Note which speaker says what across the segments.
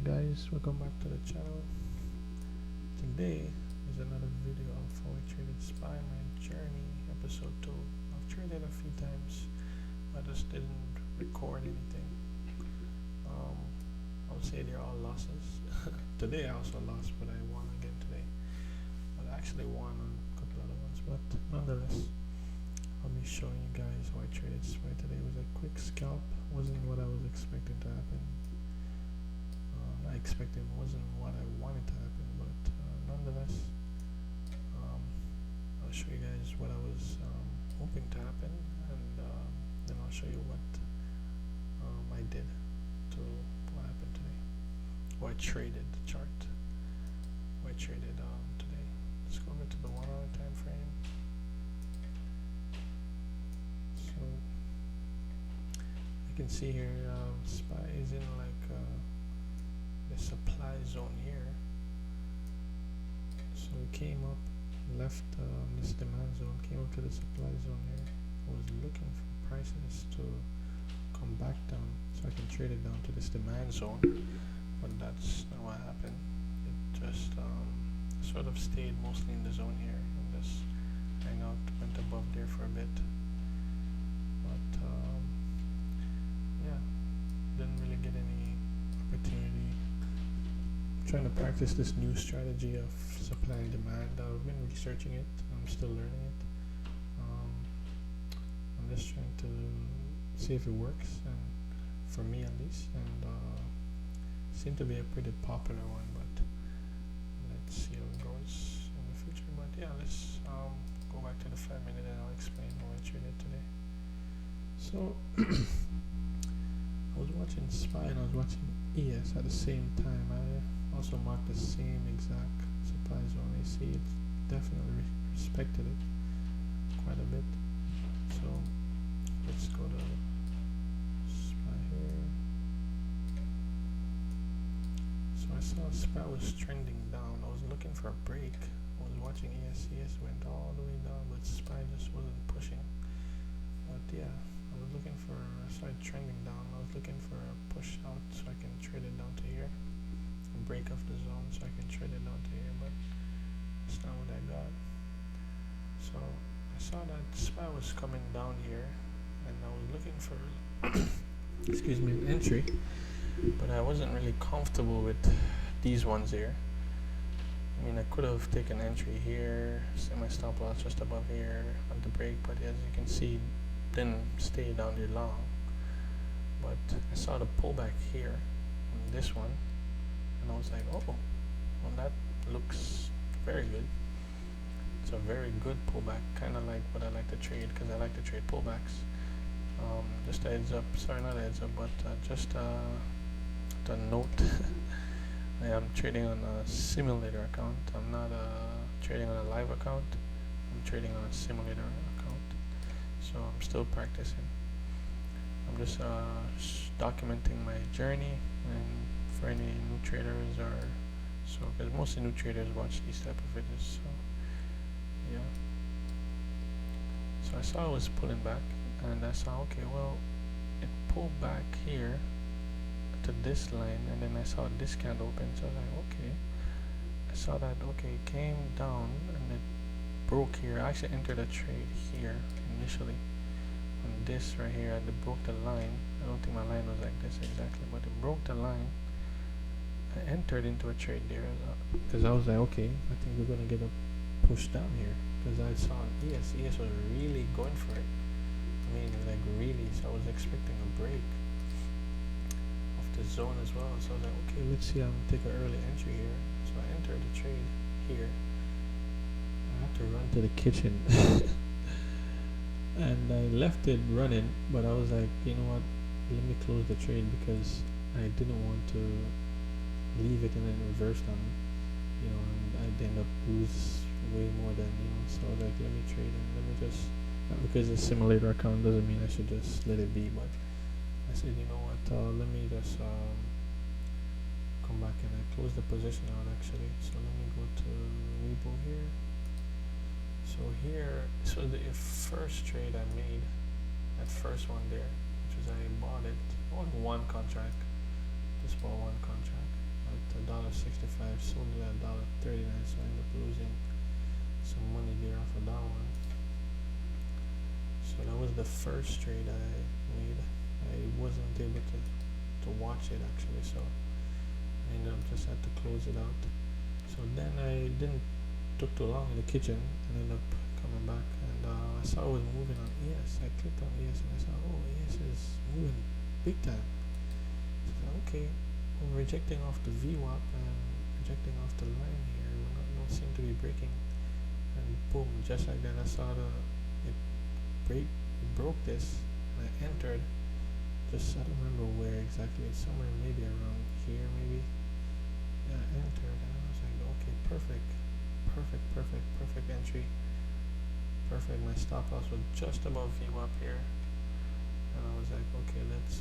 Speaker 1: guys, welcome back to the channel. Today is another video of how I traded SPY, my journey, episode 2. I've traded a few times, I just didn't record anything. I would say they're all losses. Today I also lost, but I won again today. But I actually won on a couple other ones, but nonetheless, I'll be showing you guys how I traded SPY today. It was a quick scalp, wasn't what I was expecting to happen. I expected wasn't what I wanted to happen, but nonetheless, I'll show you guys what I was hoping to happen, and then I'll show you what I did to what happened today. Or I traded the chart. Or I traded today. Let's go over to the 1 hour time frame. So you can see here, SPY is in like the supply zone here. So we came up, left this demand zone, came up to the supply zone here. I was looking for prices to come back down so I can trade it down to this demand zone, but that's not what happened. It just sort of stayed mostly in the zone here and just hang out, went above there for a bit, but yeah, didn't really get any opportunity. Trying to practice this new strategy of supply and demand. I've been researching it, I'm still learning it. I'm just trying to see if it works, and for me at least, and seemed to be a pretty popular one, but let's see how it goes in the future. But yeah, let's go back to the 5 minute and I'll explain how I traded today. So I was watching SPY and I was watching ES at the same time. I also marked the same exact supply zone. You see, it definitely respected it quite a bit. So let's go to SPY here. So I saw SPY was trending down. I was looking for a break. I was watching ES. ES went all the way down, but SPY just wasn't pushing. But yeah, I was looking for, I saw it trending down. I was looking for a push out so I can trade it down to here. Break off the zone so I can trade it down to here, but that's not what I got. So I saw that SPY was coming down here and I was looking for excuse me, an entry, but I wasn't really comfortable with these ones here. I mean, I could have taken entry here, set my stop loss just above here on the break, but as you can see, didn't stay down there long. But I saw the pullback here on this one, and I was like, oh, well, that looks very good. It's a very good pullback, kind of like what I like to trade, because I like to trade pullbacks. Just a heads up, sorry, not a heads up, but just a note. I am trading on a simulator account. I'm not trading on a live account. I'm trading on a simulator account. So I'm still practicing. I'm just documenting my journey, and for any new traders, or so, because mostly new traders watch these type of videos. So yeah, so I saw it was pulling back, and I saw, okay, well, it pulled back here to this line, and then I saw this candle open, so I was like, okay, I saw that, okay, it came down and it broke here. I actually entered a trade here initially on this right here, and it broke the line. I don't think my line was like this exactly, but it broke the line. I entered into a trade there because I was like, okay, I think we're gonna get a push down here, because I saw ES was really going for it. I mean, like really. So I was expecting a break of the zone as well. So I was like, okay, let's see. I'm gonna take an early entry here. So I entered the trade here. I had to run to the kitchen, and I left it running. But I was like, you know what? Let me close the trade, because I didn't want to leave it and then reverse on me, you know, and I'd end up lose way more than, you know. So I was like, let me trade and let me just, not because it's a simulator account doesn't mean I should just let it be, but I said, you know what, let me just come back, and I closed the position out actually. So let me go to WeBull here. So here, so the first trade I made, that first one there, which was I bought it on one contract, just bought one contract. $1.65, sold it at $1.39, so I ended up losing some money there off of that one. So that was the first trade I made. I wasn't able to watch it actually, so I ended up just had to close it out. So then I didn't took too long in the kitchen and ended up coming back, and I saw it was moving on ES. I clicked on ES and I saw, oh, ES is moving big time. So I said, okay, we're rejecting off the VWAP and rejecting off the line here. We don't seem to be breaking. And boom, just like that, I saw it broke this, and I entered. I don't remember where exactly. Somewhere maybe around here, maybe. Yeah, I entered, and I was like, okay, perfect entry. Perfect. My stop loss was just above VWAP here, and I was like, okay, let's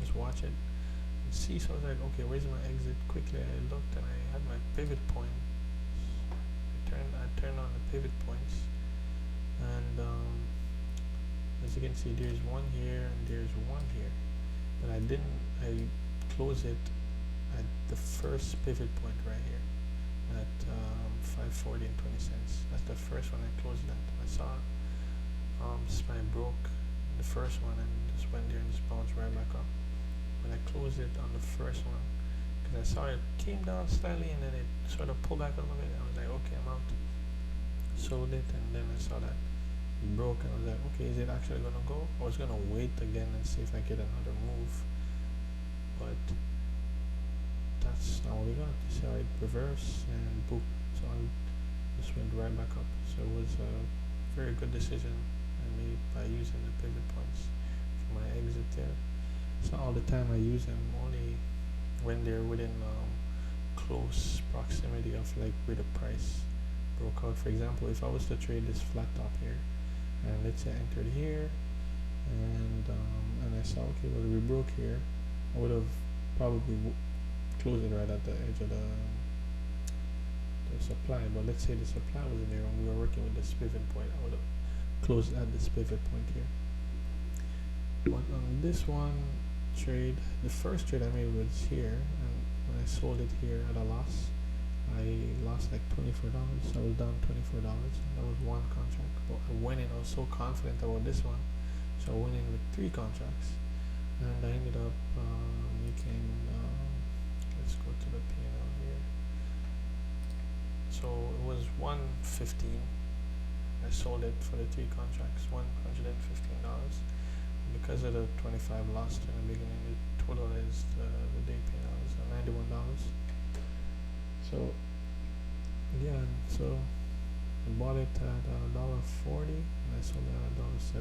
Speaker 1: just watch it and see. So I was like, okay, where's my exit? Quickly I looked and I had my pivot point. I turned on the pivot points, and as you can see, there's one here and there's one here, but I closed it at the first pivot point right here at 5.40 and 20 cents. That's the first one I closed at. I saw SPY broke the first one and just went there and just bounced right back up. But I closed it on the first one because I saw it came down slightly and then it sort of pulled back a little bit. I was like, okay, I'm out. Sold it, and then I saw that it broke and I was like, okay, is it actually gonna go? I was gonna wait again and see if I get another move, but that's not what we got. You see how it reversed and boom, so I just went right back up. So it was a very good decision I made by using the pivot points for my exit there. It's not all the time I use them, only when they're within close proximity of like where the price broke out. For example, if I was to trade this flat top here, and let's say I entered here, and I saw, okay, well, we broke here, I would have probably closed it right at the edge of the supply. But let's say the supply wasn't there and we were working with this pivot point, I would have closed at this pivot point here. But on this one trade, the first trade I made was here, and when I sold it here at a loss, I lost like $24. I was down $24. That was one contract. But I went in, I was so confident about this one, so I went in with 3 contracts, and I ended up making. Let's go to the P&L here. So it was $115. I sold it for the 3 contracts, $115. Because of the 25 lost in the beginning, the total is the day P&L is $91. So yeah, so I bought it at $1.40 and I sold it at $1.79.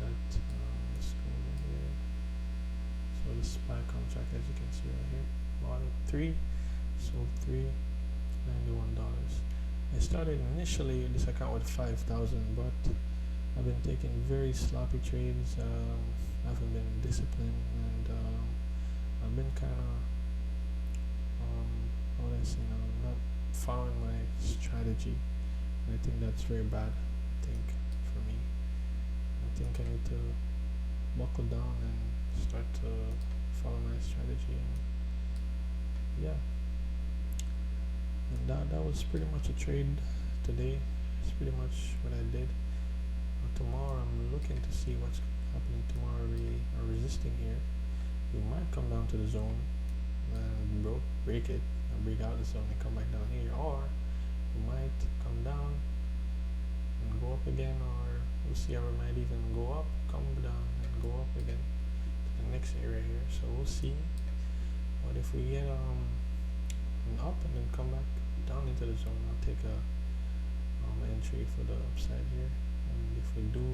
Speaker 1: That let's go over here. So the SPY contract, as you can see right here, bought it 3, sold 3, $91. I started initially this account with 5,000, but I've been taking very sloppy trades. I haven't been disciplined, and I've been kind of not following my strategy, and I think that's very bad. I think for me, I think I need to buckle down and start to follow my strategy. And yeah, and that was pretty much a trade today. It's pretty much what I did. Tomorrow I'm looking to see what's happening tomorrow. We are resisting here. We might come down to the zone and break it and break out the zone and come back down here, or we might come down and go up again, or we'll see how we might even go up, come down and go up again to the next area here. So we'll see. But if we get an up and then come back down into the zone, I'll take a entry for the upside here. And if we do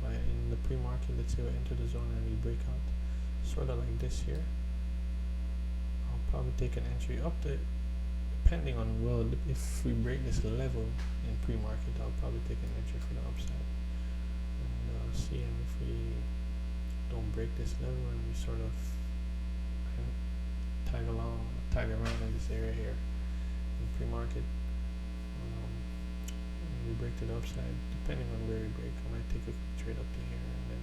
Speaker 1: in the pre-market, let's say we enter the zone and we break out sort of like this here, I'll probably take an entry up there, depending on, well, if we break this level in pre-market, I'll probably take an entry for the upside and see. And if we don't break this level and we sort of tag around in this area here in pre-market, we break to the upside, depending on where we break, I might take a trade up to here and then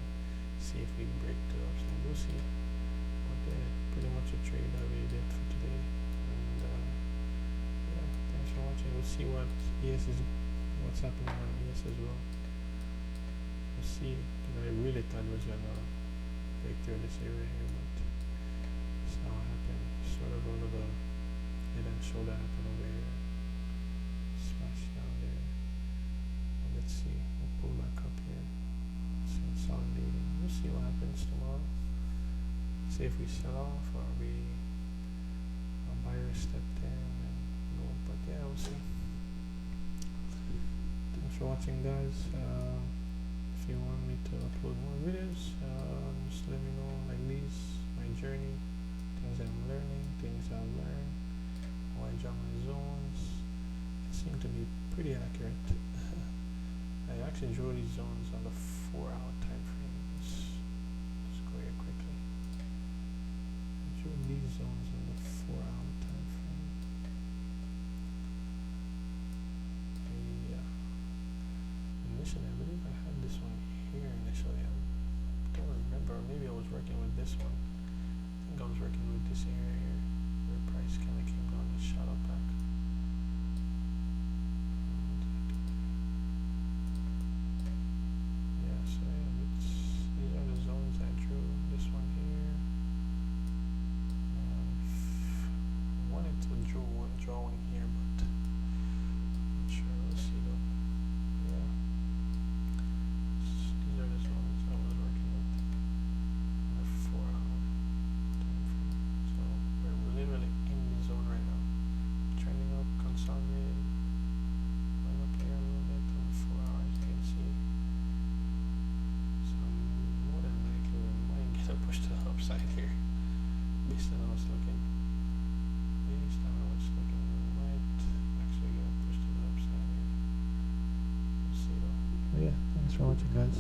Speaker 1: see if we can break to the upside. We'll see. But yeah, pretty much a trade that we did see what's happening on ES as well. We'll see. I really thought it was gonna break through this area here, but it's not what happened. Sort of one of the head and shoulder happened over here. Smash down there. Well, let's see. We'll pull back up here. Consolidating. We'll see what happens tomorrow. See if we sell off or a buyer stepped in and go. But yeah, we'll see. Thanks for watching, guys. If you want me to upload more videos, just let me know, like these, my journey, things I'm learning, things I've learned, how I draw my zones. It seemed to be pretty accurate. I actually drew these zones on the 4-hour time frame. Let's go here quickly. I drew these zones on the 4-hour time frame. Yeah. Initially, I believe I had this one here initially. I don't remember. Maybe I was working with this one. I think I was working with this area here, where price kind of came down and shot up back. Yeah, so yeah, these are the zones I drew. This one here. I wanted to draw one here, but I'm not sure. We'll see though. Yeah. These are the zones I was working with on the 4-hour time frame. So we're literally in the zone right now. Trending up, consolidating. Going up here a little bit on the 4 hours, you can see. So more than likely we might get a push to the upside here. Based on how it's looking. Based on how it's looking, we might actually get a push to the upside here. We'll see though. But yeah, thanks for watching, guys.